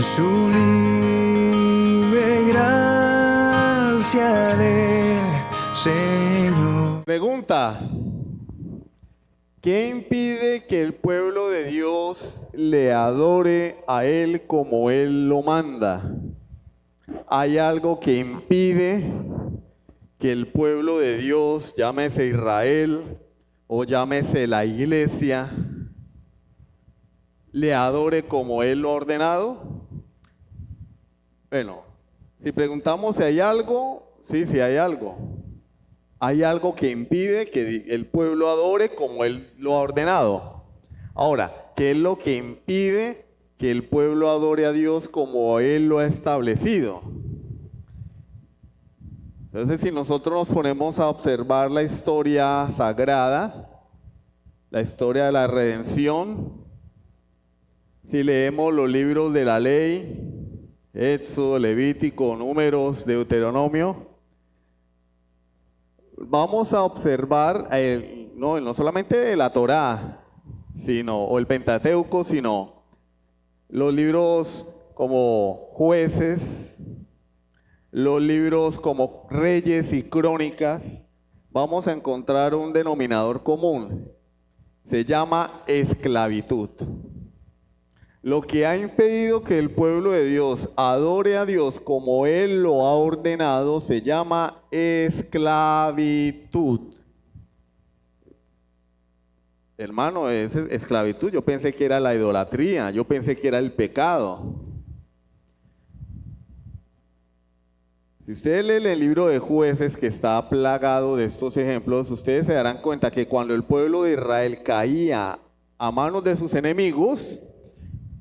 Sublime gracia del Señor. Pregunta: ¿qué impide que el pueblo de Dios le adore a Él como Él lo manda? ¿Hay algo que impide que el pueblo de Dios, llámese Israel o llámese la iglesia, le adore como Él lo ha ordenado? Bueno, si preguntamos si hay algo, sí hay algo. Hay algo que impide que el pueblo adore como Él lo ha ordenado. Ahora, ¿qué es lo que impide que el pueblo adore a Dios como Él lo ha establecido? Entonces, si nosotros nos ponemos a observar la historia sagrada, la historia de la redención, si leemos los libros de la ley, Éxodo, Levítico, Números, Deuteronomio, vamos a observar no solamente la Torá, o el Pentateuco, sino los libros como Jueces, los libros como Reyes y Crónicas. Vamos a encontrar un denominador común. Se llama esclavitud. Lo que ha impedido que el pueblo de Dios adore a Dios como Él lo ha ordenado se llama esclavitud. Hermano, es esclavitud. Yo pensé que era la idolatría, yo pensé que era el pecado. Si ustedes leen el libro de Jueces, que está plagado de estos ejemplos, ustedes se darán cuenta que cuando el pueblo de Israel caía a manos de sus enemigos,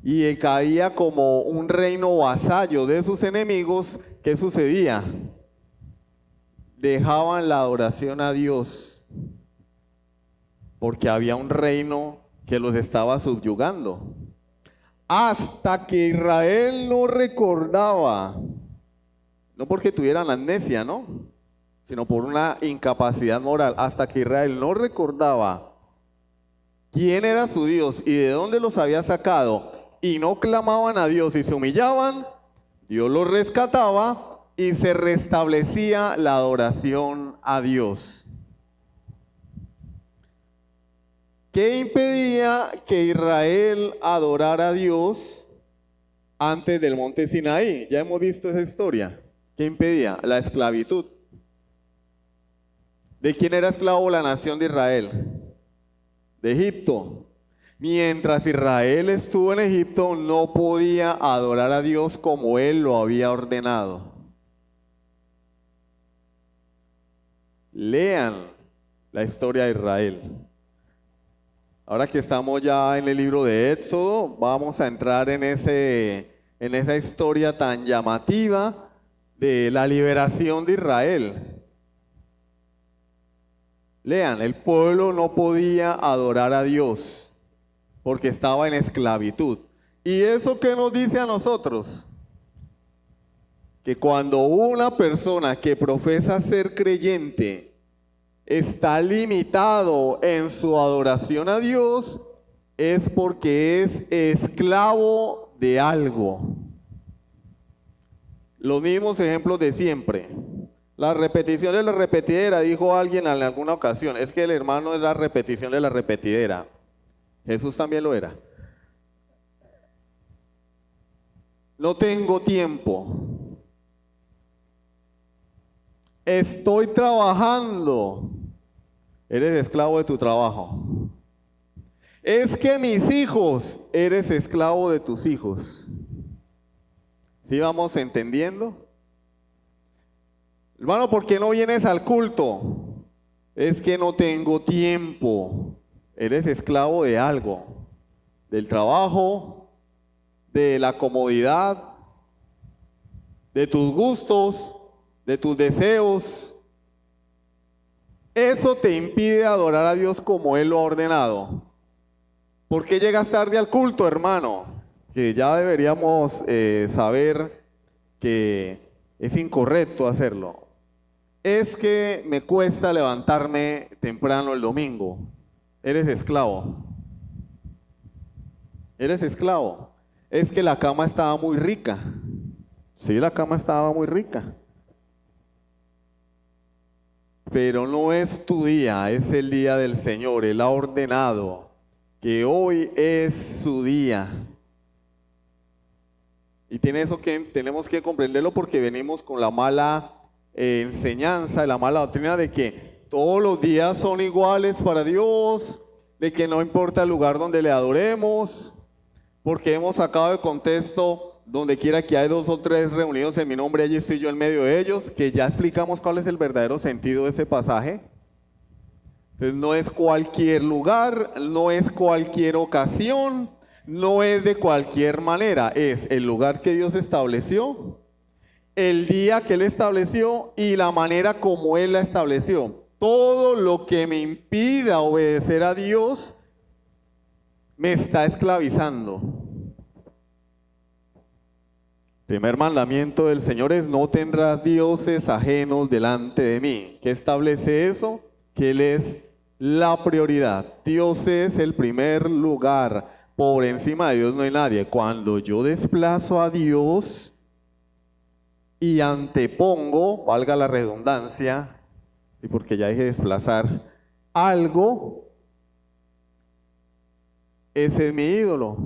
y caía como un reino vasallo de sus enemigos, ¿qué sucedía? Dejaban la adoración a Dios, porque había un reino que los estaba subyugando. Hasta que Israel no recordaba, no porque tuvieran amnesia, ¿no?, sino por una incapacidad moral, hasta que Israel no recordaba quién era su Dios y de dónde los había sacado, y no clamaban a Dios y se humillaban, Dios los rescataba y se restablecía la adoración a Dios. ¿Qué impedía que Israel adorara a Dios antes del monte Sinaí? Ya hemos visto esa historia. ¿Qué impedía? La esclavitud. ¿De quién era esclavo la nación de Israel? De Egipto. Mientras Israel estuvo en Egipto, no podía adorar a Dios como Él lo había ordenado. Lean la historia de Israel. Ahora que estamos ya en el libro de Éxodo, vamos a entrar en esa historia tan llamativa de la liberación de Israel. Lean, el pueblo no podía adorar a Dios porque estaba en esclavitud. ¿Y eso qué nos dice a nosotros? Que cuando una persona que profesa ser creyente está limitado en su adoración a Dios, es porque es esclavo de algo. Los mismos ejemplos de siempre. La repetición de la repetidera, dijo alguien en alguna ocasión, es que el hermano es la repetición de la repetidera. Jesús también lo era. No tengo tiempo. Estoy trabajando. Eres esclavo de tu trabajo. Es que mis hijos, eres esclavo de tus hijos. ¿Sí vamos entendiendo? Hermano, ¿por qué no vienes al culto? Es que no tengo tiempo. Eres esclavo de algo, del trabajo, de la comodidad, de tus gustos, de tus deseos. Eso te impide adorar a Dios como Él lo ha ordenado. ¿Por qué llegas tarde al culto, hermano? Que ya deberíamos saber que es incorrecto hacerlo. Es que me cuesta levantarme temprano el domingo. Eres esclavo. Eres esclavo. es que la cama estaba muy rica. Sí, la cama estaba muy rica. Pero no es tu día, es el día del Señor. Él ha ordenado que hoy es su día. Y tenemos que comprenderlo porque venimos con la mala enseñanza, la mala doctrina de que todos los días son iguales para Dios, de que no importa el lugar donde le adoremos, porque hemos sacado de contexto donde quiera que hay 2 o 3 reunidos en mi nombre, allí estoy yo en medio de ellos, que ya explicamos cuál es el verdadero sentido de ese pasaje. Entonces no es cualquier lugar, no es cualquier ocasión, no es de cualquier manera, es el lugar que Dios estableció, el día que Él estableció y la manera como Él la estableció. Todo lo que me impida obedecer a Dios me está esclavizando. Primer mandamiento del Señor es: no tendrás dioses ajenos delante de mí. ¿Qué establece eso? Que Él es la prioridad. Dios es el primer lugar. Por encima de Dios no hay nadie. Cuando yo desplazo a Dios y antepongo, valga la redundancia, sí, porque ya dije desplazar, algo, ese es mi ídolo.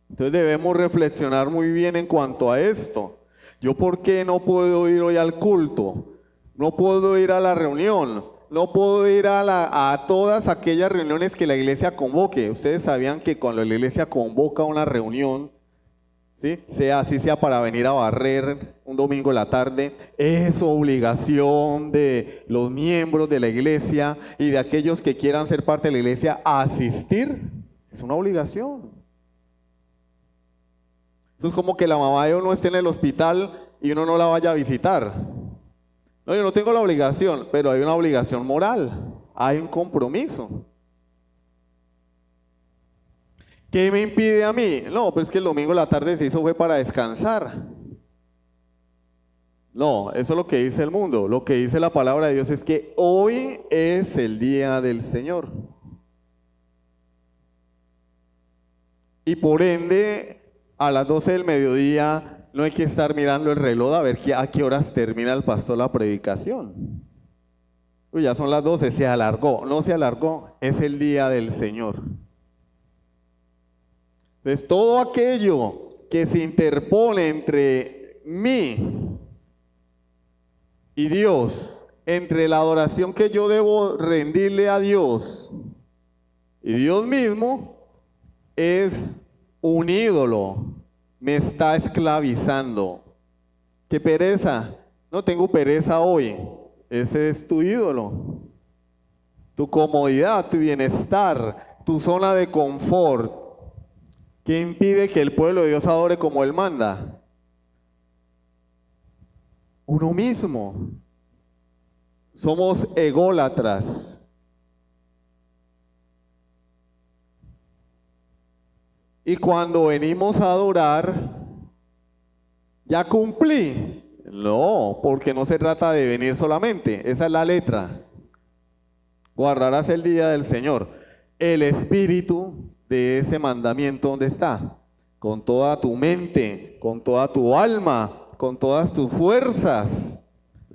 Entonces debemos reflexionar muy bien en cuanto a esto. ¿Yo por qué no puedo ir hoy al culto? No puedo ir a la reunión. No puedo ir a todas aquellas reuniones que la iglesia convoque. Ustedes sabían que cuando la iglesia convoca una reunión, ¿sí? Sea para venir a barrer un domingo en la tarde, es obligación de los miembros de la iglesia y de aquellos que quieran ser parte de la iglesia asistir. Es una obligación. Eso es como que la mamá de uno esté en el hospital y uno no la vaya a visitar. No, yo no tengo la obligación, pero hay una obligación moral, hay un compromiso. ¿Qué me impide a mí? No, pero es que el domingo en la tarde se hizo fue para descansar. No, eso es lo que dice el mundo. Lo que dice la palabra de Dios es que hoy es el día del Señor. Y por ende, a las 12 del mediodía no hay que estar mirando el reloj a ver a qué horas termina el pastor la predicación. Uy, ya son las 12, se alargó. No se alargó, es el día del Señor. Entonces todo aquello que se interpone entre mí y Dios, entre la adoración que yo debo rendirle a Dios y Dios mismo, es un ídolo. Me está esclavizando. ¿Qué pereza? No tengo pereza hoy. Ese es tu ídolo. Tu comodidad, tu bienestar, tu zona de confort. ¿Qué impide que el pueblo de Dios adore como Él manda? Uno mismo. Somos ególatras. Y cuando venimos a adorar, ¿ya cumplí? No, porque no se trata de venir solamente, esa es la letra. Guardarás el día del Señor. El espíritu de ese mandamiento, ¿dónde está? Con toda tu mente, con toda tu alma, con todas tus fuerzas.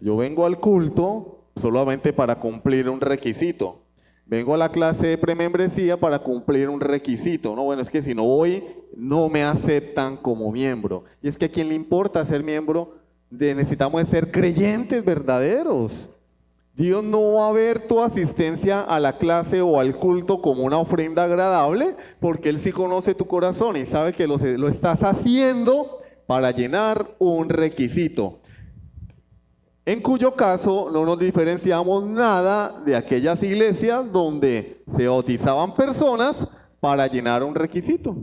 Yo vengo al culto solamente para cumplir un requisito. Vengo a la clase de premembresía para cumplir un requisito. No, bueno, es que si no voy, no me aceptan como miembro. Y es que a quién le importa ser miembro, necesitamos ser creyentes verdaderos. Dios no va a ver tu asistencia a la clase o al culto como una ofrenda agradable, porque Él sí conoce tu corazón y sabe que lo estás haciendo para llenar un requisito. En cuyo caso no nos diferenciamos nada de aquellas iglesias donde se bautizaban personas para llenar un requisito.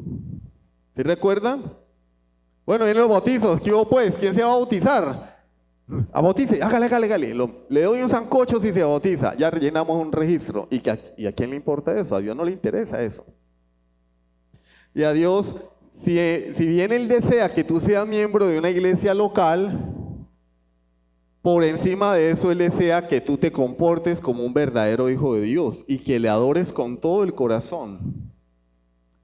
¿Sí recuerdan? Bueno, vienen los bautizos. ¿Qué hubo pues? ¿Quién se va a bautizar? A bautice, hágale. Le doy un sancocho si se bautiza. Ya rellenamos un registro. ¿Y a quién le importa eso? A Dios no le interesa eso. Y a Dios, si bien Él desea que tú seas miembro de una iglesia local, por encima de eso, Él desea que tú te comportes como un verdadero hijo de Dios y que le adores con todo el corazón.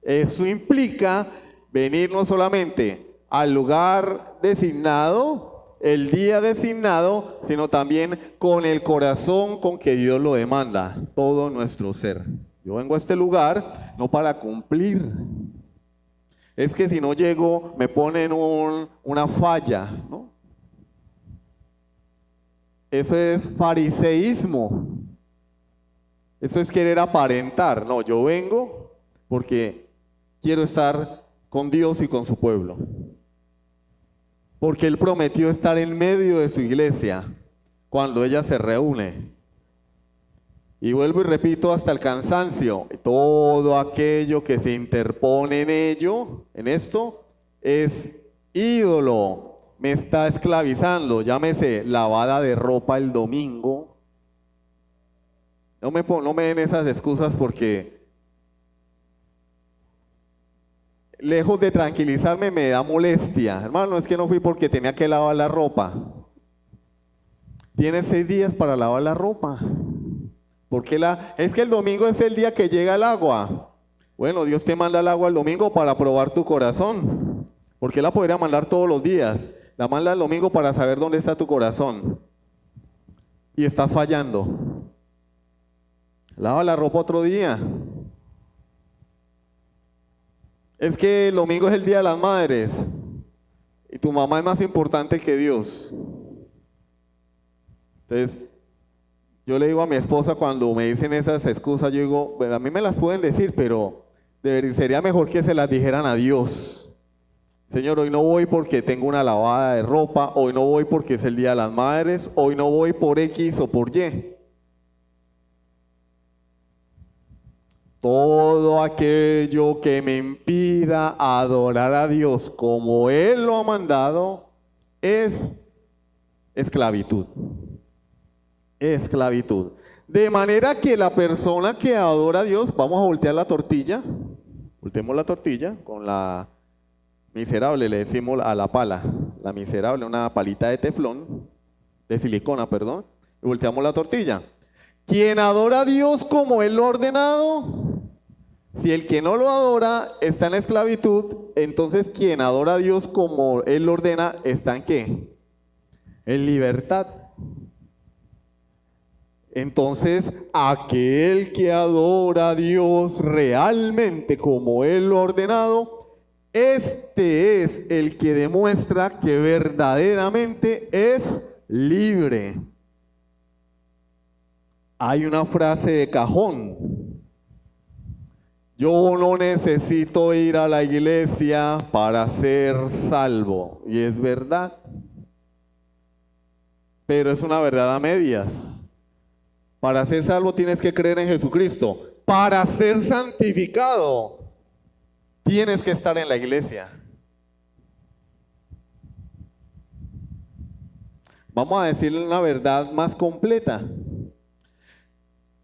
Eso implica venir no solamente al lugar designado, el día designado, sino también con el corazón con que Dios lo demanda, todo nuestro ser. Yo vengo a este lugar no para cumplir. Es que si no llego me ponen una falla, ¿no? Eso es fariseísmo. Eso es querer aparentar. No, yo vengo porque quiero estar con Dios y con su pueblo. Porque Él prometió estar en medio de su iglesia cuando ella se reúne. Y vuelvo y repito hasta el cansancio, todo aquello que se interpone en esto, es ídolo, me está esclavizando, llámese lavada de ropa el domingo. No me den esas excusas porque lejos de tranquilizarme me da molestia. Hermano, es que no fui porque tenía que lavar la ropa. Tienes 6 días para lavar la ropa. Porque es que el domingo es el día que llega el agua. Bueno, Dios te manda el agua el domingo para probar tu corazón. Porque la podría mandar todos los días. La manda el domingo para saber dónde está tu corazón. Y estás fallando. Lava la ropa otro día. Es que el domingo es el día de las madres. Y tu mamá es más importante que Dios. Entonces, yo le digo a mi esposa cuando me dicen esas excusas, yo digo, bueno, a mí me las pueden decir, pero sería mejor que se las dijeran a Dios. Señor, hoy no voy porque tengo una lavada de ropa, hoy no voy porque es el Día de las Madres, hoy no voy por X o por Y. Todo aquello que me impida adorar a Dios como Él lo ha mandado es esclavitud. Esclavitud. De manera que la persona que adora a Dios, vamos a voltear la tortilla, volteemos la tortilla con la miserable, le decimos a la pala, la miserable, una palita de teflón, de silicona, perdón, y volteamos la tortilla. Quien adora a Dios como Él lo ha ordenado, si el que no lo adora está en esclavitud, entonces quien adora a Dios como Él lo ordena, ¿está en qué? En libertad. Entonces, aquel que adora a Dios realmente como Él lo ha ordenado, este es el que demuestra que verdaderamente es libre. Hay una frase de cajón. Yo no necesito ir a la iglesia para ser salvo. Y es verdad. Pero es una verdad a medias. Para ser salvo tienes que creer en Jesucristo. Para ser santificado tienes que estar en la iglesia. Vamos a decirle una verdad más completa.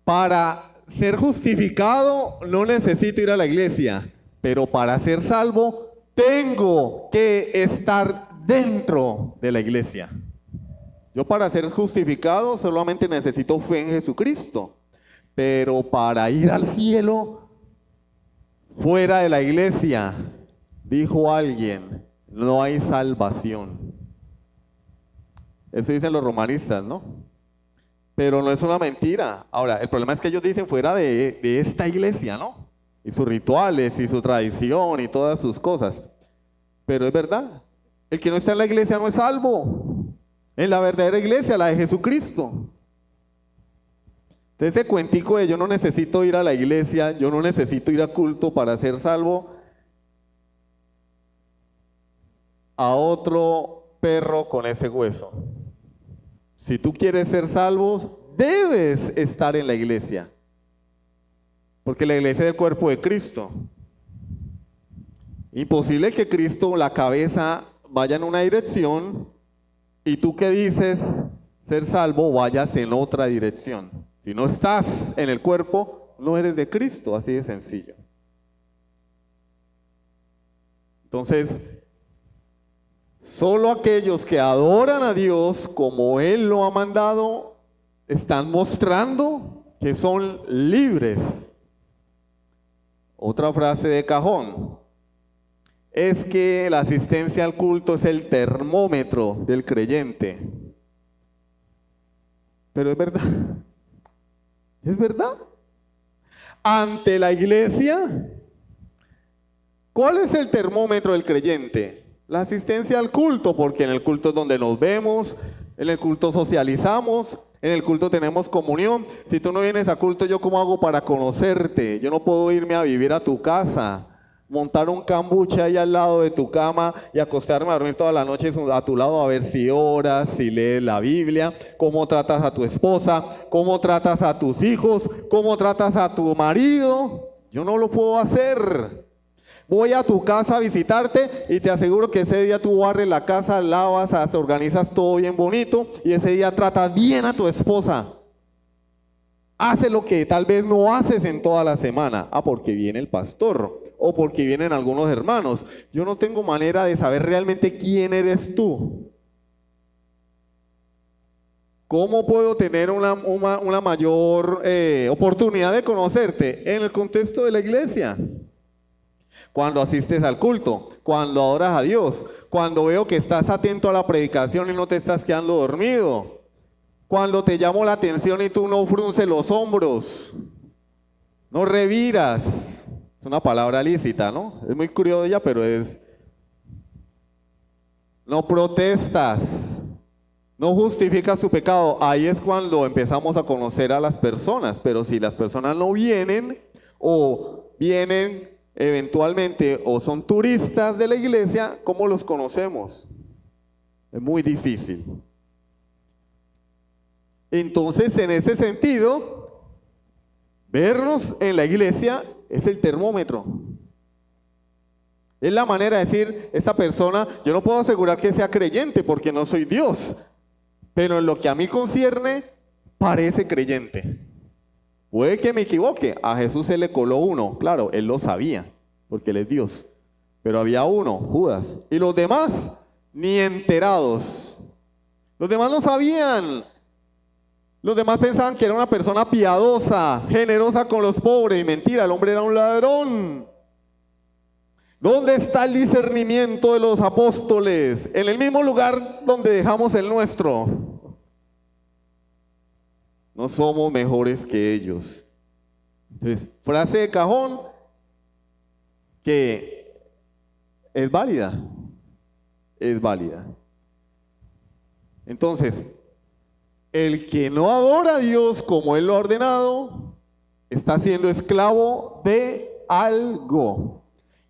Para ser justificado no necesito ir a la iglesia, pero para ser salvo tengo que estar dentro de la iglesia. Yo para ser justificado solamente necesito fe en Jesucristo, pero para ir al cielo, fuera de la iglesia, dijo alguien, no hay salvación. Eso dicen los romanistas, ¿no? Pero no es una mentira. Ahora, el problema es que ellos dicen fuera de esta iglesia, ¿no? Y sus rituales y su tradición y todas sus cosas. Pero es verdad, el que no está en la iglesia no es salvo. En la verdadera iglesia, la de Jesucristo. Entonces ese cuentico de yo no necesito ir a la iglesia, yo no necesito ir a culto para ser salvo, a otro perro con ese hueso. Si tú quieres ser salvo, debes estar en la iglesia. Porque la iglesia es el cuerpo de Cristo. Imposible que Cristo, la cabeza, vaya en una dirección y tú que dices ser salvo vayas en otra dirección. Si no estás en el cuerpo, no eres de Cristo, así de sencillo. Entonces, solo aquellos que adoran a Dios como Él lo ha mandado, están mostrando que son libres. Otra frase de cajón. es que la asistencia al culto es el termómetro del creyente. Pero es verdad. Es verdad. Ante la iglesia, ¿cuál es el termómetro del creyente? La asistencia al culto, porque en el culto es donde nos vemos, en el culto socializamos, en el culto tenemos comunión. Si tú no vienes a culto, ¿yo cómo hago para conocerte? Yo no puedo irme a vivir a tu casa, montar un cambuche ahí al lado de tu cama y acostarme a dormir toda la noche a tu lado a ver si oras, si lees la Biblia, cómo tratas a tu esposa, cómo tratas a tus hijos, cómo tratas a tu marido. Yo no lo puedo hacer. Voy a tu casa a visitarte y te aseguro que ese día tú barres la casa, lavas, organizas todo bien bonito y ese día tratas bien a tu esposa. Hace lo que tal vez no haces en toda la semana. Porque viene el pastor o porque vienen algunos hermanos. Yo no tengo manera de saber realmente quién eres tú. ¿Cómo puedo tener una mayor oportunidad de conocerte? En el contexto de la iglesia. Cuando asistes al culto, cuando adoras a Dios, cuando veo que estás atento a la predicación y no te estás quedando dormido, cuando te llamo la atención y tú no frunces los hombros, no reviras. Es una palabra lícita, ¿no? Es muy criolla, pero es... No protestas, no justificas tu pecado. Ahí es cuando empezamos a conocer a las personas, pero si las personas no vienen o vienen eventualmente o son turistas de la iglesia, ¿cómo los conocemos? Es muy difícil. Entonces, en ese sentido, vernos en la iglesia es el termómetro. Es la manera de decir, esta persona, yo no puedo asegurar que sea creyente porque no soy Dios, pero en lo que a mí concierne, parece creyente. Puede que me equivoque, a Jesús se le coló uno, claro, él lo sabía, porque él es Dios, pero había uno, Judas, y los demás ni enterados. Los demás no sabían, los demás pensaban que era una persona piadosa, generosa con los pobres, y mentira, el hombre era un ladrón. ¿Dónde está el discernimiento de los apóstoles? En el mismo lugar donde dejamos el nuestro. No somos mejores que ellos. Entonces, frase de cajón que es válida. Es válida. Entonces, el que no adora a Dios como Él lo ha ordenado, está siendo esclavo de algo.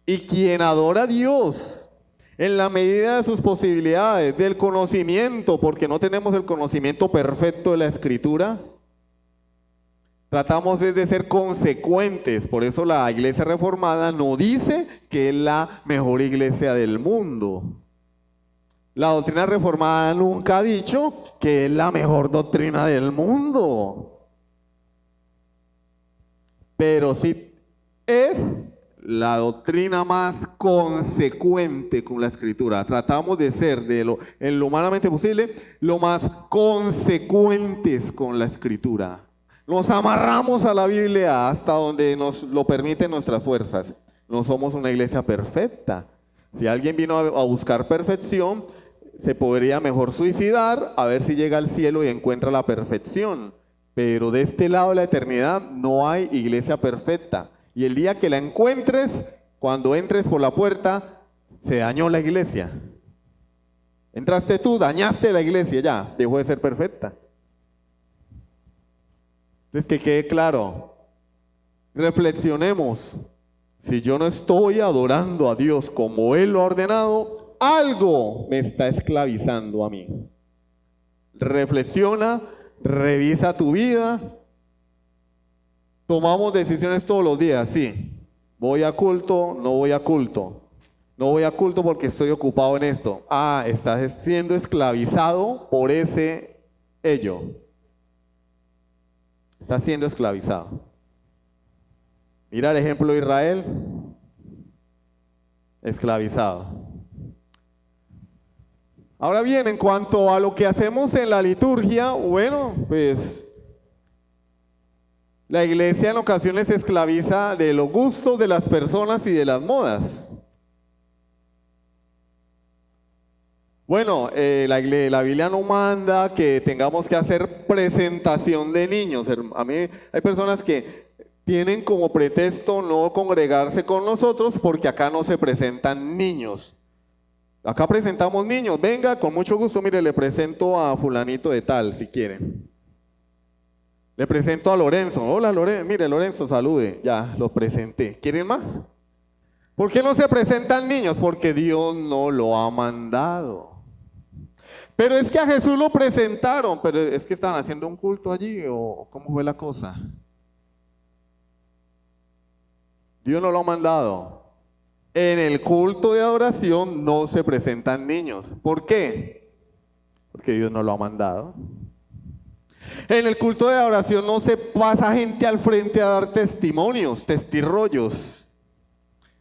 Y quien adora a Dios, en la medida de sus posibilidades, del conocimiento, porque no tenemos el conocimiento perfecto de la Escritura, tratamos de ser consecuentes. Por eso la iglesia reformada no dice que es la mejor iglesia del mundo. La doctrina reformada nunca ha dicho que es la mejor doctrina del mundo. Pero sí es la doctrina más consecuente con la Escritura. Tratamos de ser, en lo humanamente posible, lo más consecuentes con la Escritura. Nos amarramos a la Biblia hasta donde nos lo permiten nuestras fuerzas. No somos una iglesia perfecta. Si alguien vino a buscar perfección, se podría mejor suicidar a ver si llega al cielo y encuentra la perfección. Pero de este lado de la eternidad no hay iglesia perfecta. Y el día que la encuentres, cuando entres por la puerta, se dañó la iglesia. Entraste tú, dañaste la iglesia, ya, dejó de ser perfecta. Entonces, que quede claro, reflexionemos. Si yo no estoy adorando a Dios como Él lo ha ordenado, algo me está esclavizando a mí. Reflexiona, revisa tu vida. Tomamos decisiones todos los días, sí. Voy a culto, no voy a culto. No voy a culto porque estoy ocupado en esto. Estás siendo esclavizado por ese ello. Está siendo esclavizado. Mira el ejemplo de Israel. Esclavizado. Ahora bien, en cuanto a lo que hacemos en la liturgia, bueno, pues la iglesia en ocasiones se esclaviza de los gustos de las personas y de las modas. Bueno, la Biblia no manda que tengamos que hacer presentación de niños. A mí hay personas que tienen como pretexto no congregarse con nosotros porque acá no se presentan niños. Acá presentamos niños. Venga, con mucho gusto, mire, le presento a fulanito de tal, si quieren. Le presento a Lorenzo. Hola, Lorenzo. Mire, Lorenzo, salude. Ya, lo presenté. ¿Quieren más? ¿Por qué no se presentan niños? Porque Dios no lo ha mandado. Pero es que a Jesús lo presentaron, pero es que estaban haciendo un culto allí, ¿o cómo fue la cosa? Dios no lo ha mandado. En el culto de adoración no se presentan niños. ¿Por qué? Porque Dios no lo ha mandado. En el culto de adoración no se pasa gente al frente a dar testimonios, testirrollos.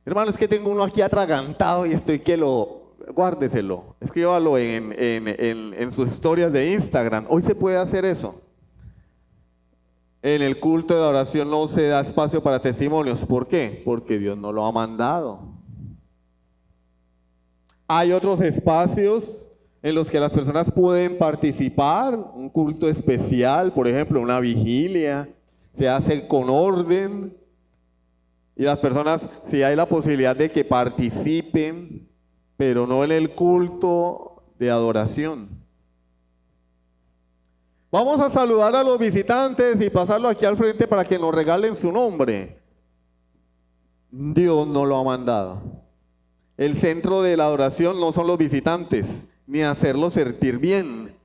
Hermano, es que tengo uno aquí atragantado y estoy que lo... Guárdeselo, escríbalo en sus historias de Instagram. Hoy se puede hacer eso. En el culto de adoración no se da espacio para testimonios. ¿Por qué? Porque Dios no lo ha mandado. Hay otros espacios en los que las personas pueden participar. Un culto especial, por ejemplo, una vigilia. Se hace con orden. Y las personas, si hay la posibilidad de que participen, pero no en el culto de adoración. Vamos a saludar a los visitantes y pasarlo aquí al frente para que nos regalen su nombre. Dios no lo ha mandado. El centro de la adoración no son los visitantes, ni hacerlos sentir bien.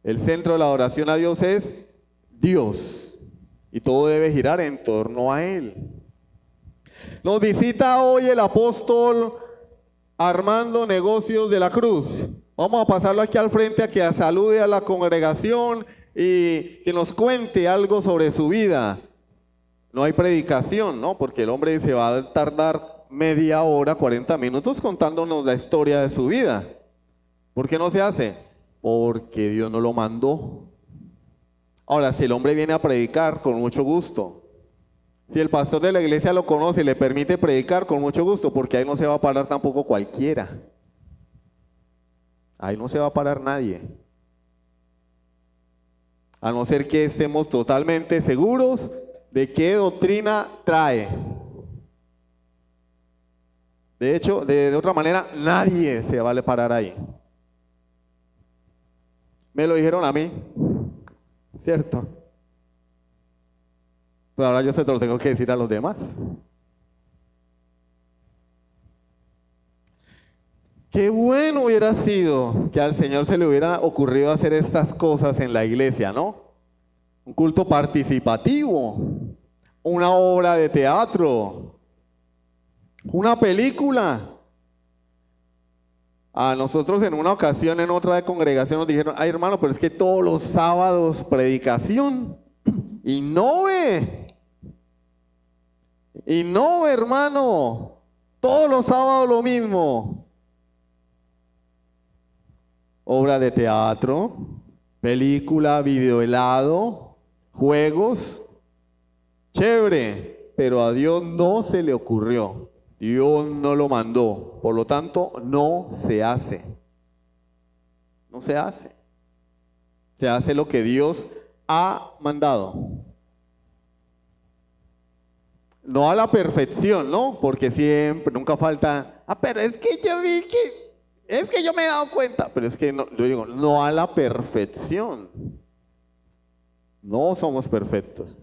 El centro de la adoración a Dios es Dios. Y todo debe girar en torno a Él. Nos visita hoy el apóstol Armando Negocios de la Cruz. Vamos a pasarlo aquí al frente a que salude a la congregación y que nos cuente algo sobre su vida. No hay predicación, ¿no? Porque el hombre se va a tardar media hora, 40 minutos contándonos la historia de su vida. ¿Por qué no se hace? Porque Dios no lo mandó. Ahora, si el hombre viene a predicar, con mucho gusto. Si el pastor de la iglesia lo conoce y le permite predicar, con mucho gusto, porque ahí no se va a parar tampoco cualquiera. Ahí no se va a parar nadie. A no ser que estemos totalmente seguros de qué doctrina trae. De hecho, de otra manera, nadie se va a parar ahí. Me lo dijeron a mí, ¿cierto? Pero ahora yo se lo tengo que decir a los demás. Qué bueno hubiera sido que al Señor se le hubiera ocurrido hacer estas cosas en la iglesia, ¿no? Un culto participativo, una obra de teatro, una película. A nosotros en una ocasión en otra congregación nos dijeron, ay hermano, pero es que todos los sábados predicación. Innove, hermano, todos los sábados lo mismo. Obra de teatro, película, video helado, juegos, chévere, pero a Dios no se le ocurrió, Dios no lo mandó, por lo tanto no se hace. No se hace. Se hace lo que Dios ha mandado. No a la perfección, ¿no? Porque siempre, nunca falta, pero es que yo vi que, es que yo me he dado cuenta, pero es que no, yo digo, no a la perfección. No somos perfectos,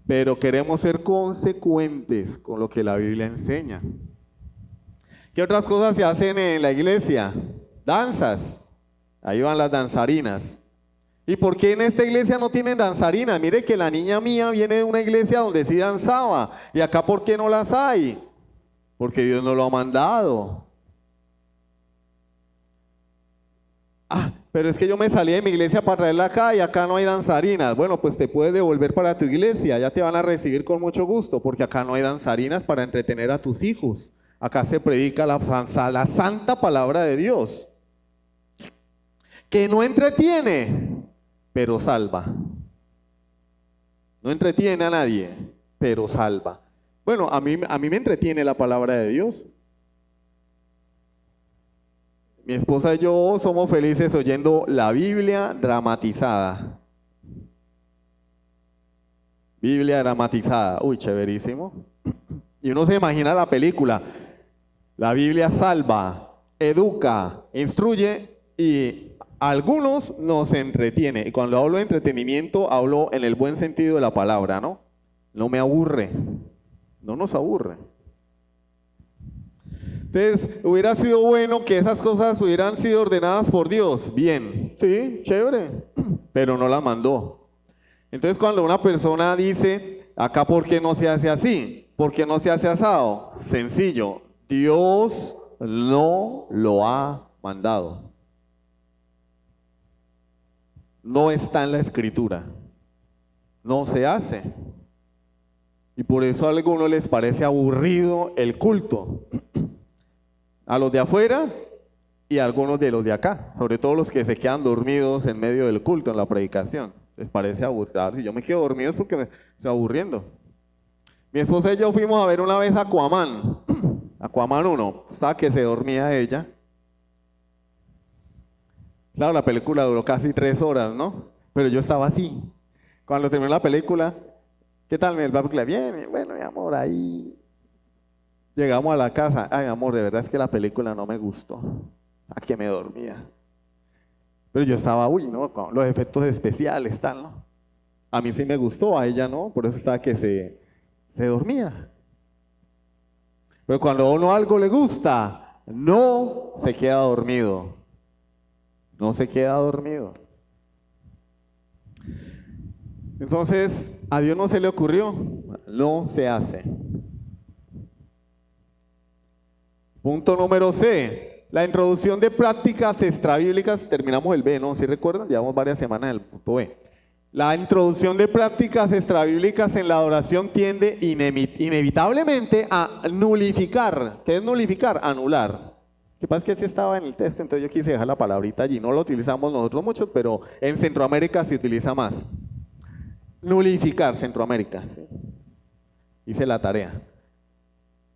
pero queremos ser consecuentes con lo que la Biblia enseña. ¿Qué otras cosas se hacen en la iglesia? Danzas, ahí van las danzarinas. ¿Y por qué en esta iglesia no tienen danzarinas? Mire que la niña mía viene de una iglesia donde sí danzaba. ¿Y acá por qué no las hay? Porque Dios no lo ha mandado. Pero es que yo me salí de mi iglesia para traerla acá y acá no hay danzarinas. Bueno, pues te puedes devolver para tu iglesia. Ya te van a recibir con mucho gusto porque acá no hay danzarinas para entretener a tus hijos. Acá se predica la santa palabra de Dios. Que no entretiene, pero salva. No entretiene a nadie, pero salva. Bueno, a mí me entretiene la palabra de Dios. mi esposa y yo somos felices oyendo la Biblia dramatizada. Biblia dramatizada, uy, chéverísimo. Y uno se imagina la película. La Biblia salva, educa, instruye y a algunos nos entretiene. Y cuando hablo de entretenimiento, hablo en el buen sentido de la palabra, ¿no? No me aburre, no nos aburre. Entonces, hubiera sido bueno que esas cosas hubieran sido ordenadas por Dios. Bien, sí, chévere, pero no las mandó. Entonces, cuando una persona dice, acá, ¿por qué no se hace así? ¿Por qué no se hace asado? Sencillo, Dios no lo ha mandado. No está en la Escritura. No se hace. Y por eso a algunos les parece aburrido el culto. A los de afuera y a algunos de los de acá. Sobre todo los que se quedan dormidos en medio del culto, en la predicación. Les parece aburrido. Si yo me quedo dormido es porque me estoy aburriendo. Mi esposa y yo fuimos a ver una vez Aquaman. Aquaman 1. ¿Sabes que se dormía ella? Claro, la película duró casi 3 horas, ¿no? Pero yo estaba así. Cuando terminó la película, ¿qué tal, mi película? Bien, bueno, mi amor, ahí. Llegamos a la casa. Ay, amor, de verdad es que la película no me gustó. A que me dormía. Pero yo estaba, uy, ¿no? Con los efectos especiales, tal, ¿no? A mí sí me gustó, a ella no. Por eso estaba que se dormía. Pero cuando a uno algo le gusta, no se queda dormido. No se queda dormido. Entonces, a Dios no se le ocurrió, no se hace. Punto número C, la introducción de prácticas extrabíblicas. Terminamos el B, ¿no? ¿Sí recuerdan? Llevamos varias semanas en el punto B. La introducción de prácticas extrabíblicas en la adoración tiende inevitablemente a nulificar. ¿Qué es nulificar? Anular. Lo que pasa es que sí estaba en el texto, entonces yo quise dejar la palabrita allí. No lo utilizamos nosotros mucho, pero en Centroamérica se utiliza más. Nulificar, Centroamérica. ¿Sí? Hice la tarea.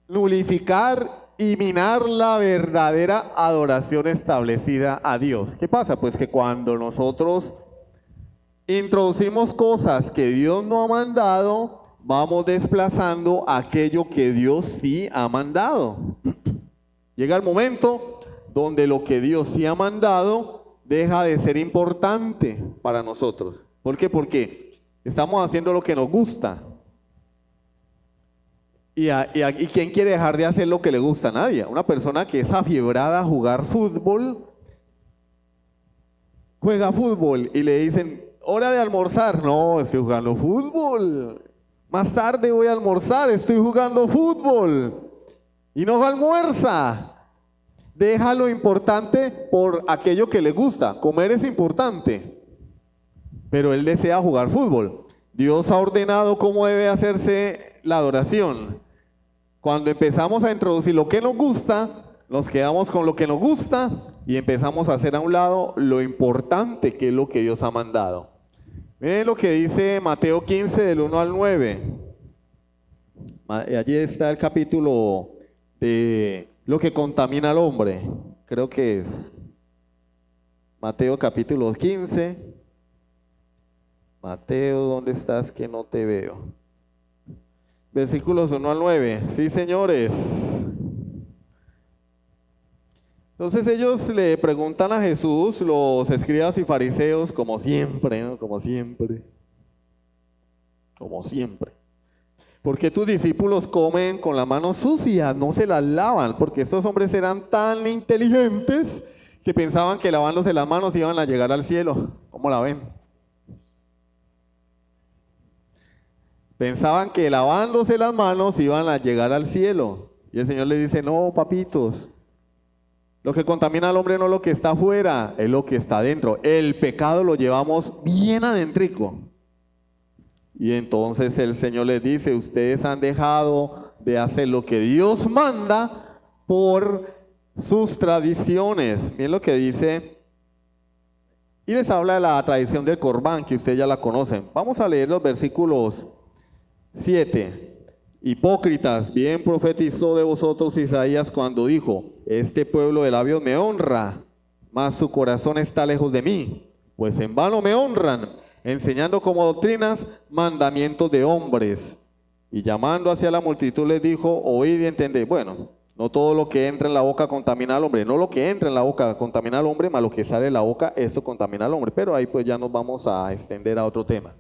Nulificar y minar la verdadera adoración establecida a Dios. ¿Qué pasa? Pues que cuando nosotros introducimos cosas que Dios no ha mandado, vamos desplazando aquello que Dios sí ha mandado. Llega el momento donde lo que Dios sí ha mandado deja de ser importante para nosotros. ¿Por qué? Porque estamos haciendo lo que nos gusta. ¿Y quién quiere dejar de hacer lo que le gusta? A nadie. Una persona que es afiebrada a jugar fútbol, juega fútbol y le dicen, hora de almorzar. No, estoy jugando fútbol. Más tarde voy a almorzar, estoy jugando fútbol. Y no almuerza. Deja lo importante por aquello que le gusta. Comer es importante, pero él desea jugar fútbol. Dios ha ordenado cómo debe hacerse la adoración. Cuando empezamos a introducir lo que nos gusta, nos quedamos con lo que nos gusta y empezamos a hacer a un lado lo importante que es lo que Dios ha mandado. Miren lo que dice Mateo 15 del 1 al 9. Allí está el capítulo de lo que contamina al hombre. Creo que es Mateo capítulo 15. Mateo, ¿dónde estás que no te veo? Versículos 1 al 9. Sí, señores. Entonces ellos le preguntan a Jesús, los escribas y fariseos, como siempre, ¿no? Como siempre. Como siempre. ¿Por qué tus discípulos comen con las manos sucias? No se las lavan, porque estos hombres eran tan inteligentes que pensaban que lavándose las manos iban a llegar al cielo. ¿Cómo la ven? Pensaban que lavándose las manos iban a llegar al cielo. Y el Señor les dice, no, papitos, lo que contamina al hombre no es lo que está afuera, es lo que está adentro. El pecado lo llevamos bien adentrico. Y entonces el Señor les dice, ustedes han dejado de hacer lo que Dios manda por sus tradiciones. Miren lo que dice, y les habla de la tradición del Corbán, que ustedes ya la conocen. Vamos a leer los versículos 7. Hipócritas, bien profetizó de vosotros Isaías cuando dijo, este pueblo de labios me honra, mas su corazón está lejos de mí, pues en vano me honran, enseñando como doctrinas mandamientos de hombres. Y llamando hacia la multitud les dijo, oíd y entended. Bueno, no todo lo que entra en la boca contamina al hombre, no lo que entra en la boca contamina al hombre, mas lo que sale de la boca, eso contamina al hombre. Pero ahí pues ya nos vamos a extender a otro tema.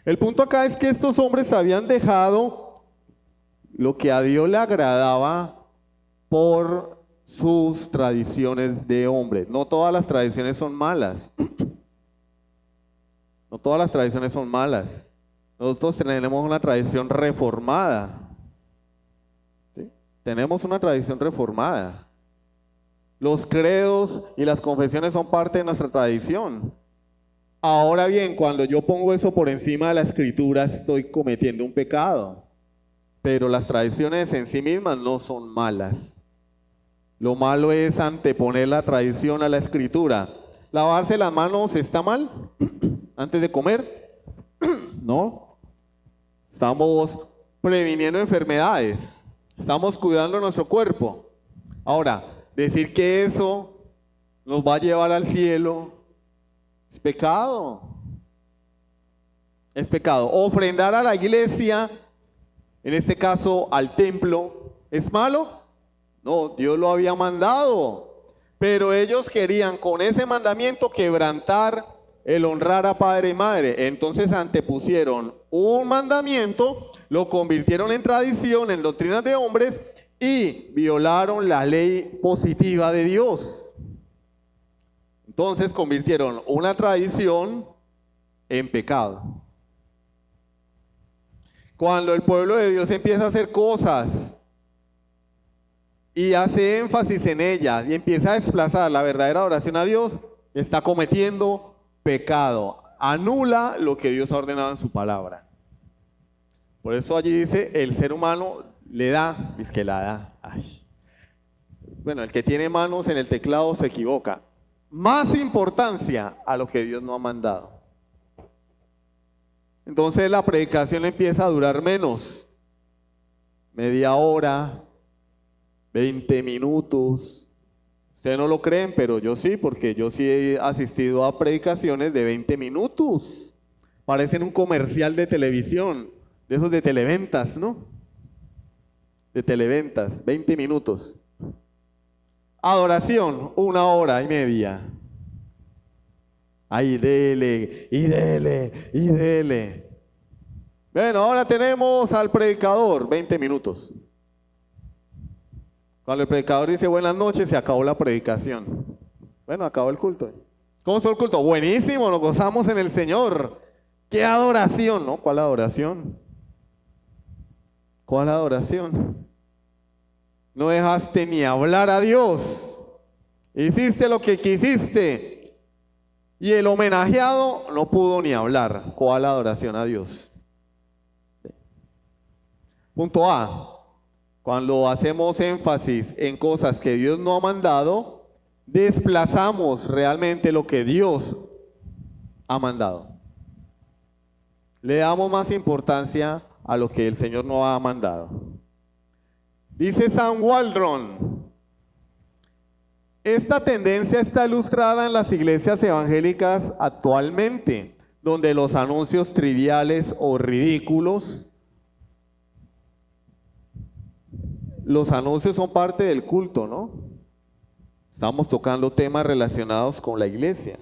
El punto acá es que estos hombres habían dejado lo que a Dios le agradaba por sus tradiciones de hombre. No todas las tradiciones son malas. No todas las tradiciones son malas. Nosotros tenemos una tradición reformada. ¿Sí? Tenemos una tradición reformada. Los credos y las confesiones son parte de nuestra tradición. Ahora bien, cuando yo pongo eso por encima de la escritura, estoy cometiendo un pecado. Pero las tradiciones en sí mismas no son malas. Lo malo es anteponer la tradición a la escritura. ¿Lavarse las manos está mal antes de comer? No. Estamos previniendo enfermedades. Estamos cuidando nuestro cuerpo. Ahora, decir que eso nos va a llevar al cielo es pecado. Es pecado. Ofrendar a la iglesia, en este caso al templo, ¿es malo? No, Dios lo había mandado. Pero ellos querían con ese mandamiento quebrantar el honrar a padre y madre. Entonces antepusieron un mandamiento, lo convirtieron en tradición, en doctrinas de hombres y violaron la ley positiva de Dios. Entonces convirtieron una tradición en pecado. Cuando el pueblo de Dios empieza a hacer cosas y hace énfasis en ellas y empieza a desplazar la verdadera oración a Dios, está cometiendo pecado. Anula lo que Dios ha ordenado en su palabra. Por eso allí dice, el ser humano le da, es que la da. Ay. Bueno, el que tiene manos en el teclado se equivoca. Más importancia a lo que Dios no ha mandado. Entonces la predicación empieza a durar menos. Media hora, 20 minutos. Ustedes no lo creen, pero yo sí, porque yo sí he asistido a predicaciones de 20 minutos. Parecen un comercial de televisión, de esos de televentas, ¿no? De televentas, 20 minutos. Adoración, 1 hora y media. Ahí dele, y dele, y dele. Bueno, ahora tenemos al predicador, 20 minutos. Cuando el predicador dice buenas noches, se acabó la predicación. Bueno, acabó el culto. ¿Cómo estuvo el culto? Buenísimo, nos gozamos en el Señor. ¡Qué adoración! ¿No? ¿Cuál adoración? ¿Cuál adoración? No dejaste ni hablar a Dios. Hiciste lo que quisiste. Y el homenajeado no pudo ni hablar. ¿Cuál adoración a Dios? Punto A. Cuando hacemos énfasis en cosas que Dios no ha mandado, desplazamos realmente lo que Dios ha mandado. Le damos más importancia a lo que el Señor no ha mandado. Dice Sam Waldron, esta tendencia está ilustrada en las iglesias evangélicas actualmente, donde los anuncios triviales o ridículos, los anuncios son parte del culto, ¿no? Estamos tocando temas relacionados con la iglesia.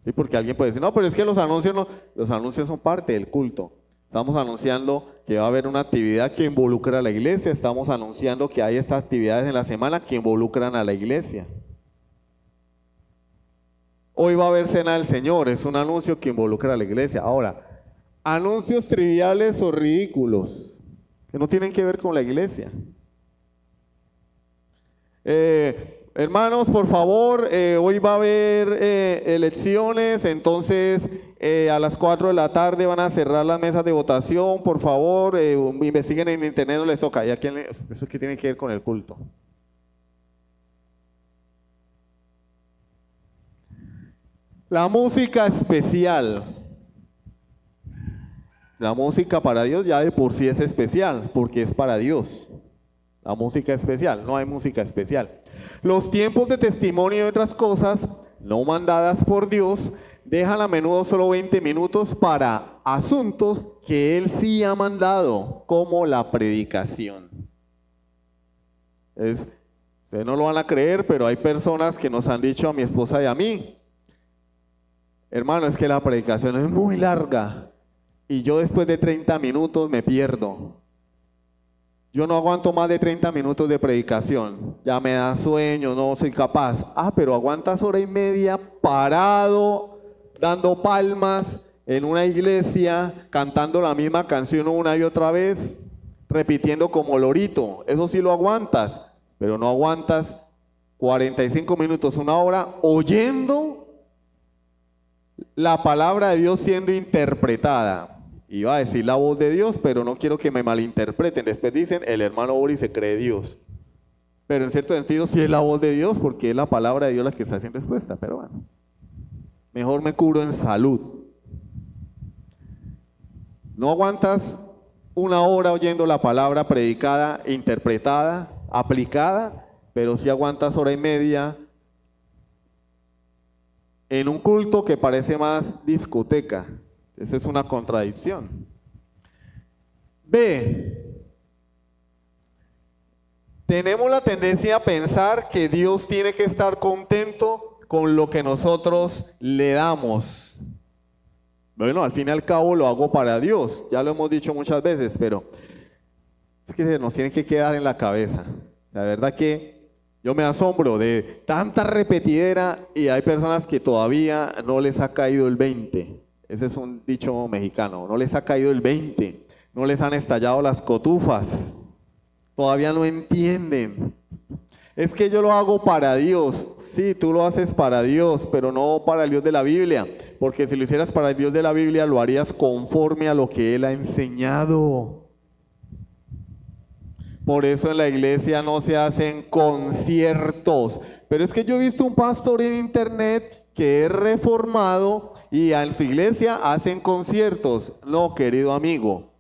¿Sí? Porque alguien puede decir, no, pero es que los anuncios no, los anuncios son parte del culto. Estamos anunciando que va a haber una actividad que involucra a la iglesia. Estamos anunciando que hay estas actividades en la semana que involucran a la iglesia. Hoy va a haber cena del Señor. Es un anuncio que involucra a la iglesia. Ahora, anuncios triviales o ridículos que no tienen que ver con la iglesia. Hermanos, por favor, hoy va a haber elecciones, entonces a las 4 de la tarde van a cerrar las mesas de votación, por favor, investiguen en internet, no les toca. ¿Y a quién eso qué tiene que ver con el culto? La música especial. La música para Dios ya de por sí es especial, porque es para Dios. La música especial, no hay música especial. Los tiempos de testimonio y otras cosas no mandadas por Dios dejan a menudo solo 20 minutos para asuntos que Él sí ha mandado, como la predicación. Ustedes no lo van a creer, pero hay personas que nos han dicho a mi esposa y a mí: hermano, es que la predicación es muy larga y yo después de 30 minutos me pierdo. Yo no aguanto más de 30 minutos de predicación, ya me da sueño, no soy capaz. Pero aguantas hora y media parado, dando palmas en una iglesia, cantando la misma canción una y otra vez, repitiendo como lorito. Eso sí lo aguantas, pero no aguantas 45 minutos, una hora, oyendo la palabra de Dios siendo interpretada. Iba a decir la voz de Dios, pero no quiero que me malinterpreten. Después dicen, el hermano Boris se cree Dios. Pero en cierto sentido sí es la voz de Dios, porque es la palabra de Dios la que está siendo expuesta. Pero bueno, mejor me curo en salud. No aguantas una hora oyendo la palabra predicada, interpretada, aplicada, pero sí aguantas hora y media en un culto que parece más discoteca. Eso es una contradicción. B. Tenemos la tendencia a pensar que Dios tiene que estar contento con lo que nosotros le damos. Bueno, al fin y al cabo lo hago para Dios. Ya lo hemos dicho muchas veces, pero es que se nos tiene que quedar en la cabeza. La verdad que yo me asombro de tanta repetidera y hay personas que todavía no les ha caído el 20. Ese es un dicho mexicano, no les ha caído el 20, no les han estallado las cotufas, todavía no entienden. Es que yo lo hago para Dios. Sí, tú lo haces para Dios, pero no para el Dios de la Biblia, porque si lo hicieras para el Dios de la Biblia, lo harías conforme a lo que Él ha enseñado. Por eso en la iglesia no se hacen conciertos. Pero es que yo he visto un pastor en internet que es reformado y en su iglesia hacen conciertos. No, querido amigo,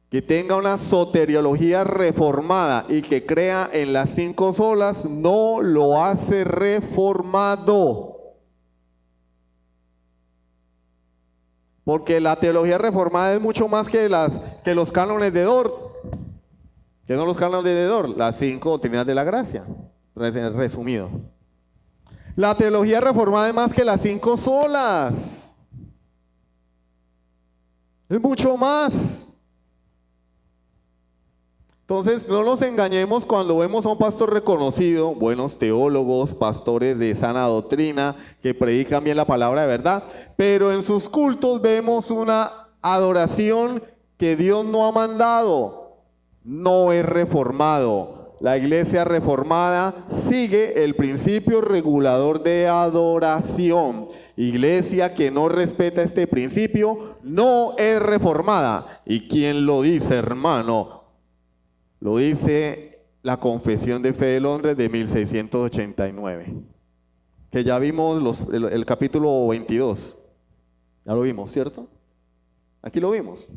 que tenga una soteriología reformada y que crea en las 5 solas no lo hace reformado. Porque la teología reformada es mucho más que los cánones de Dort. ¿Qué son los cánones de Dort? Las 5 doctrinas de la gracia, resumido. La teología reformada es más que las 5 solas. Es mucho más. Entonces, no nos engañemos cuando vemos a un pastor reconocido, buenos teólogos, pastores de sana doctrina, que predican bien la palabra de verdad, pero en sus cultos vemos una adoración que Dios no ha mandado. No es reformado. La iglesia reformada sigue el principio regulador de adoración. Iglesia que no respeta este principio no es reformada. ¿Y quién lo dice, hermano? Lo dice la Confesión de Fe de Londres de 1689. Que ya vimos el capítulo 22. Ya lo vimos, ¿cierto? Aquí lo vimos.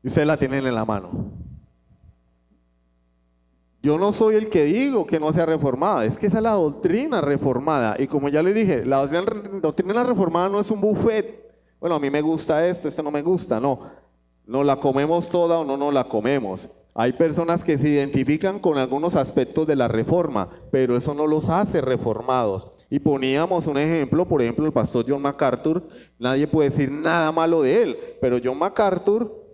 Y ustedes la tienen en la mano. Yo no soy el que digo que no sea reformada, es que esa es la doctrina reformada. Y como ya les dije, la doctrina reformada no es un buffet. Bueno, a mí me gusta esto no me gusta, no. ¿Nos la comemos toda o no nos la comemos? Hay personas que se identifican con algunos aspectos de la reforma, pero eso no los hace reformados. Y poníamos un ejemplo, por ejemplo, el pastor John MacArthur. Nadie puede decir nada malo de él, pero John MacArthur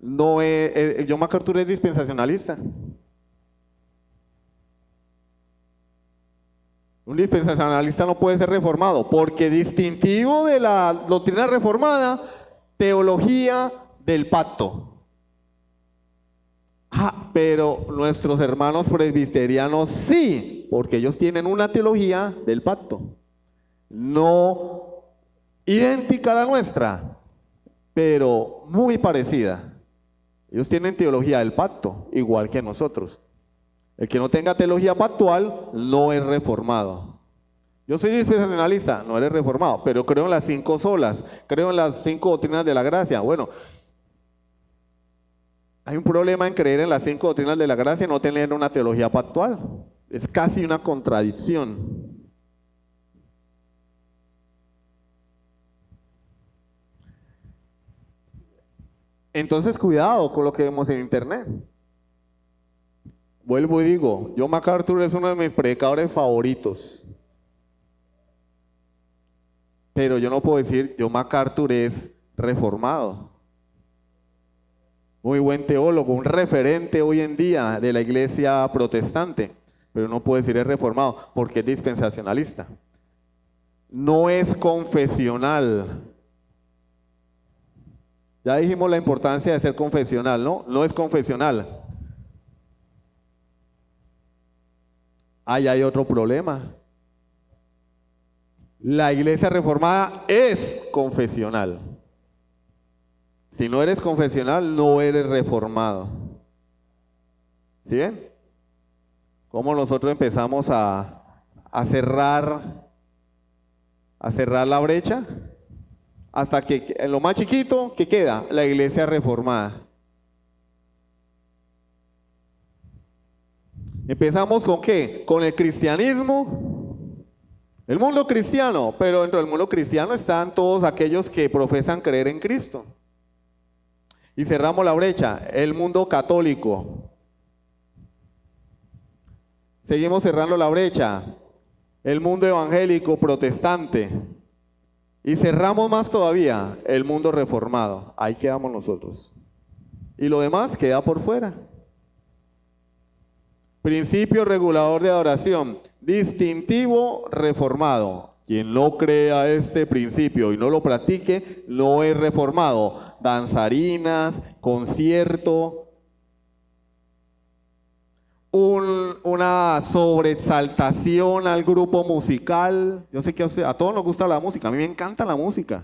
John MacArthur es dispensacionalista. Un dispensacionalista no puede ser reformado, porque distintivo de la doctrina reformada, teología del pacto. Pero nuestros hermanos presbiterianos sí, porque ellos tienen una teología del pacto, no idéntica a la nuestra, pero muy parecida. Ellos tienen teología del pacto, igual que nosotros. El que no tenga teología pactual no es reformado. Yo soy dispensacionalista, no eres reformado, pero creo en las 5 solas, creo en las 5 doctrinas de la gracia. Bueno, hay un problema en creer en las 5 doctrinas de la gracia y no tener una teología pactual. Es casi una contradicción. Entonces, cuidado con lo que vemos en internet. Vuelvo y digo, John MacArthur es uno de mis predicadores favoritos. Pero yo no puedo decir, John MacArthur es reformado. Muy buen teólogo, un referente hoy en día de la iglesia protestante. Pero no puedo decir es reformado porque es dispensacionalista. No es confesional. Ya dijimos la importancia de ser confesional, ¿no? No es confesional. Ahí hay otro problema. La iglesia reformada es confesional. Si no eres confesional, no eres reformado. ¿Sí ven? Cómo nosotros empezamos a cerrar la brecha, hasta que en lo más chiquito que queda, la iglesia reformada. Empezamos con ¿qué? Con el cristianismo, el mundo cristiano, pero dentro del mundo cristiano están todos aquellos que profesan creer en Cristo. Y cerramos la brecha, el mundo católico. Seguimos cerrando la brecha, el mundo evangélico protestante. Y cerramos más todavía, el mundo reformado. Ahí quedamos nosotros. Y lo demás queda por fuera. Principio regulador de adoración, distintivo reformado. Quien no crea este principio y no lo practique, no es reformado. Danzarinas, concierto, una sobreexaltación al grupo musical. Yo sé que a todos nos gusta la música, a mí me encanta la música.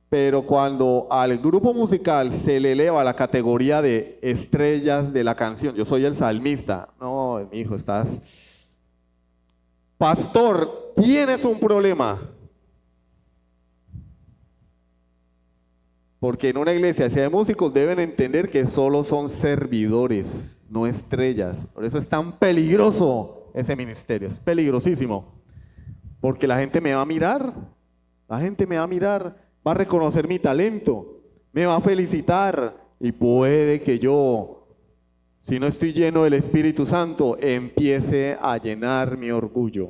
Pero cuando al grupo musical se le eleva la categoría de estrellas de la canción, yo soy el salmista, no, mi hijo, estás... Pastor, tienes un problema. Porque en una iglesia, si hay músicos, deben entender que solo son servidores, no estrellas. Por eso es tan peligroso ese ministerio, es peligrosísimo. Porque la gente me va a mirar, va a reconocer mi talento, me va a felicitar y puede que yo, si no estoy lleno del Espíritu Santo, empiece a llenar mi orgullo.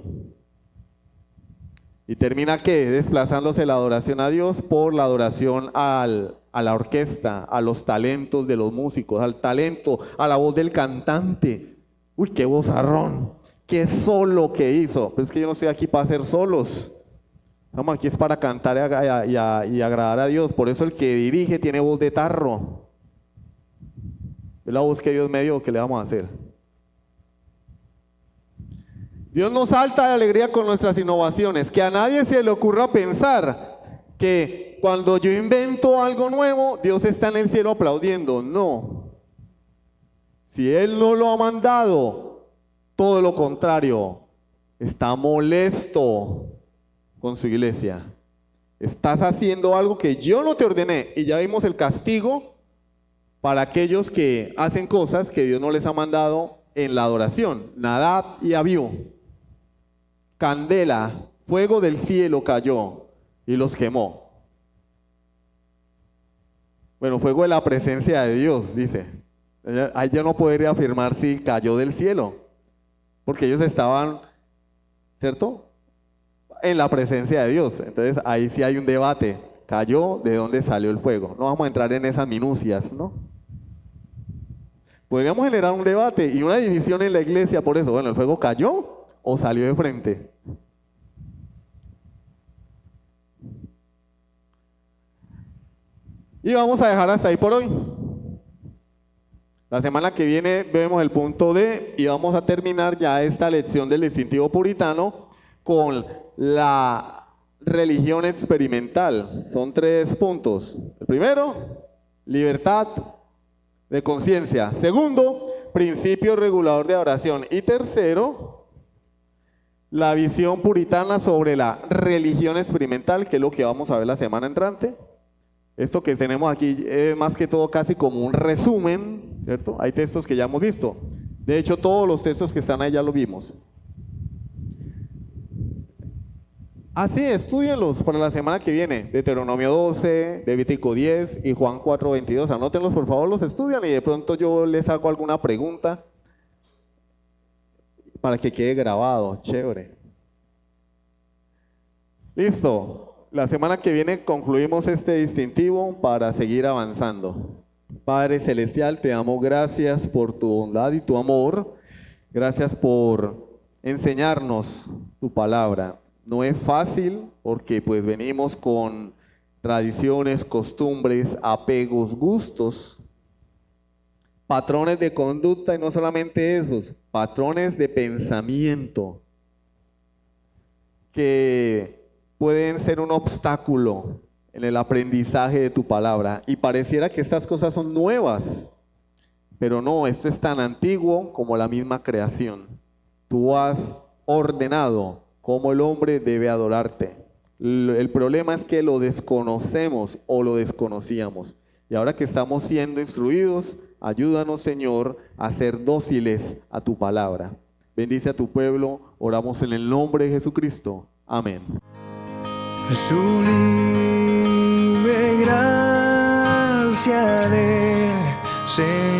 ¿Y termina qué? Desplazándose la adoración a Dios por la adoración a la orquesta, a los talentos de los músicos, al talento, a la voz del cantante. Uy, qué vozarrón, qué solo que hizo. Pero es que yo no estoy aquí para hacer solos. Estamos aquí es para cantar y agradar a Dios. Por eso el que dirige tiene voz de tarro. Es la voz que Dios me dio, ¿qué le vamos a hacer? Dios nos salta de alegría con nuestras innovaciones. Que a nadie se le ocurra pensar que cuando yo invento algo nuevo, Dios está en el cielo aplaudiendo. No. Si Él no lo ha mandado, todo lo contrario, está molesto con su iglesia. Estás haciendo algo que yo no te ordené. Y ya vimos el castigo para aquellos que hacen cosas que Dios no les ha mandado en la adoración. Nadab y Abiú. Candela, fuego del cielo cayó y los quemó. Bueno, fuego de la presencia de Dios, dice. Ahí yo no podría afirmar si cayó del cielo, porque ellos estaban, ¿cierto?, en la presencia de Dios. Entonces ahí sí hay un debate. ¿Cayó? ¿De dónde salió el fuego? No vamos a entrar en esas minucias, ¿no? Podríamos generar un debate y una división en la iglesia por eso. Bueno, ¿el fuego cayó o salió de frente? Y vamos a dejar hasta ahí por hoy. La semana que viene vemos el punto D y vamos a terminar ya esta lección del distintivo puritano con la religión experimental. Son 3 puntos. El primero, libertad de conciencia. Segundo, principio regulador de oración. Y tercero, la visión puritana sobre la religión experimental, que es lo que vamos a ver la semana entrante. Esto que tenemos aquí es más que todo casi como un resumen, ¿cierto? Hay textos que ya hemos visto. De hecho, todos los textos que están ahí ya los vimos. Así, estúdienlos para la semana que viene. Deuteronomio 12, Levítico 10 y Juan 4:22. Anótenlos, por favor, los estudian y de pronto yo les hago alguna pregunta para que quede grabado. Chévere. Listo. La semana que viene concluimos este distintivo para seguir avanzando. Padre Celestial, te damos gracias por tu bondad y tu amor. Gracias por enseñarnos tu palabra. No es fácil porque pues venimos con tradiciones, costumbres, apegos, gustos, patrones de conducta y no solamente esos, patrones de pensamiento que pueden ser un obstáculo en el aprendizaje de tu palabra. Y pareciera que estas cosas son nuevas, pero no, esto es tan antiguo como la misma creación. Tú has ordenado cómo el hombre debe adorarte. El problema es que lo desconocemos o lo desconocíamos. Y ahora que estamos siendo instruidos, ayúdanos, Señor, a ser dóciles a tu palabra. Bendice a tu pueblo, oramos en el nombre de Jesucristo. Amén. Sublime gracia del Señor.